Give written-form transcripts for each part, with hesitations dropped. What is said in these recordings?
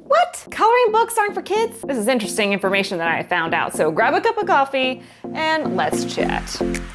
What? Coloring books aren't for kids? This is interesting information that I found out. So grab a cup of coffee and let's chat.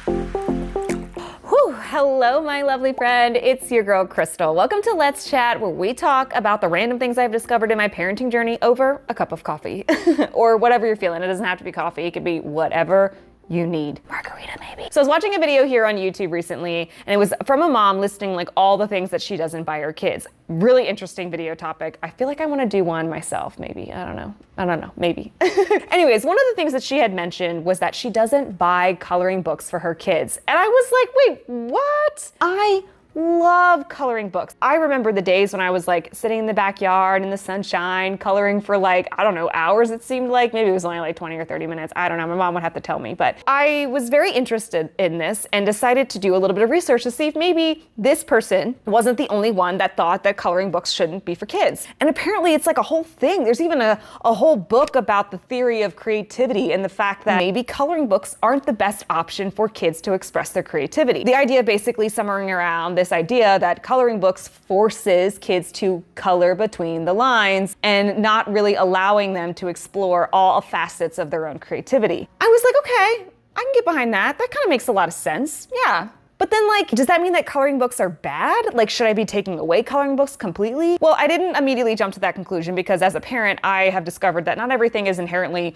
Whew, hello, my lovely friend. It's your girl, Chrystal. Welcome to Let's Chat, where we talk about the random things I've discovered in my parenting journey over a cup of coffee or whatever you're feeling. It doesn't have to be coffee. It could be whatever you need. Margarita, maybe. So I was watching a video here on YouTube recently, and it was from a mom listing like all the things that she doesn't buy her kids. Really interesting video topic. I feel like I want to do one myself, maybe. I don't know, maybe. Anyways, one of the things that she had mentioned was that she doesn't buy coloring books for her kids. And I was like, wait, what? I love coloring books. I remember the days when I was like sitting in the backyard in the sunshine, coloring for like, I don't know, hours it seemed like. Maybe it was only like 20 or 30 minutes. I don't know, my mom would have to tell me. But I was very interested in this and decided to do a little bit of research to see if maybe this person wasn't the only one that thought that coloring books shouldn't be for kids. And apparently it's like a whole thing. There's even a whole book about the theory of creativity and the fact that maybe coloring books aren't the best option for kids to express their creativity. The idea basically summing around this idea that coloring books forces kids to color between the lines and not really allowing them to explore all facets of their own creativity. I was like, okay, I can get behind that. That kind of makes a lot of sense. Yeah. But then like, does that mean that coloring books are bad? Like, should I be taking away coloring books completely? Well, I didn't immediately jump to that conclusion because as a parent, I have discovered that not everything is inherently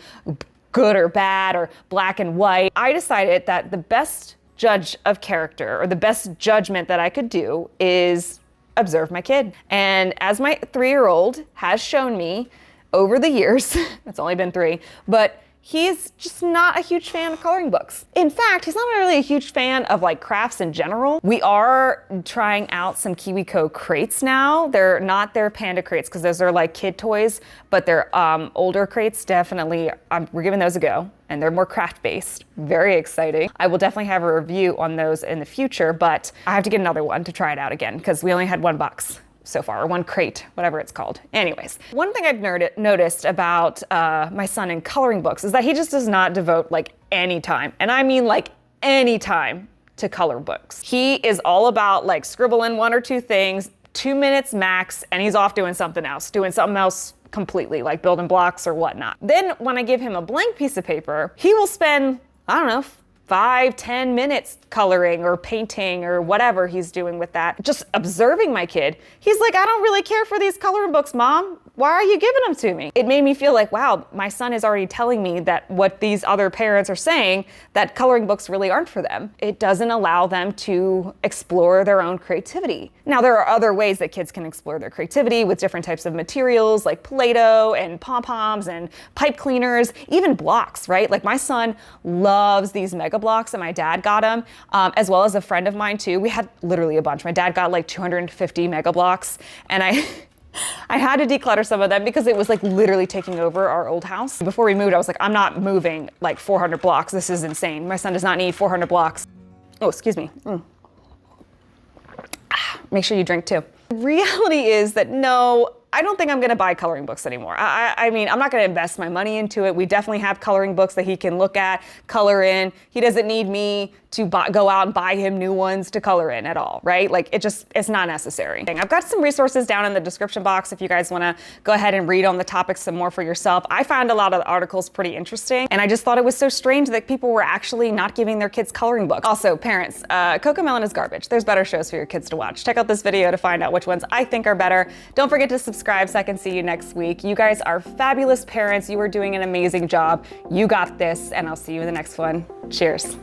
good or bad or black and white. I decided that the best judge of character, or the best judgment that I could do, is observe my kid. And as my 3-year-old has shown me over the years, it's only been 3, but he's just not a huge fan of coloring books. In fact, he's not really a huge fan of like crafts in general. We are trying out some KiwiCo crates now. They're not their panda crates because those are like kid toys, but they're older crates. Definitely, we're giving those a go. And they're more craft-based. Very exciting. I will definitely have a review on those in the future, but I have to get another one to try it out again because we only had 1 box so far, or 1 crate, whatever it's called. Anyways, one thing I've noticed about my son in coloring books is that he just does not devote like any time, and I mean like any time, to color books. He is all about like scribbling 1 or 2 things, 2 minutes max, and he's off doing something else completely, like building blocks or whatnot. Then when I give him a blank piece of paper, he will spend, I don't know, 5-10 minutes coloring or painting or whatever he's doing with that. Just observing my kid, he's like, I don't really care for these coloring books, Mom. Why are you giving them to me? It made me feel like, wow, my son is already telling me that what these other parents are saying, that coloring books really aren't for them. It doesn't allow them to explore their own creativity. Now, there are other ways that kids can explore their creativity with different types of materials like Play-Doh and pom-poms and pipe cleaners, even blocks, right? Like my son loves these Mega Blocks and my dad got them, as well as a friend of mine too. We had literally a bunch. My dad got like 250 Mega Blocks, and I had to declutter some of them because it was like literally taking over our old house. Before we moved, I was like, I'm not moving like 400 blocks. This is insane. My son does not need 400 blocks. Oh, excuse me. Make sure you drink too. The reality is that no, I don't think I'm gonna buy coloring books anymore. I mean, I'm not gonna invest my money into it. We definitely have coloring books that he can look at, color in. He doesn't need me to go out and buy him new ones to color in at all, right? Like it's not necessary. I've got some resources down in the description box if you guys wanna go ahead and read on the topic some more for yourself. I found a lot of the articles pretty interesting, and I just thought it was so strange that people were actually not giving their kids coloring books. Also, parents, Cocomelon is garbage. There's better shows for your kids to watch. Check out this video to find out which ones I think are better. Don't forget to subscribe so I can see you next week. You guys are fabulous parents. You are doing an amazing job. You got this, and I'll see you in the next one. Cheers.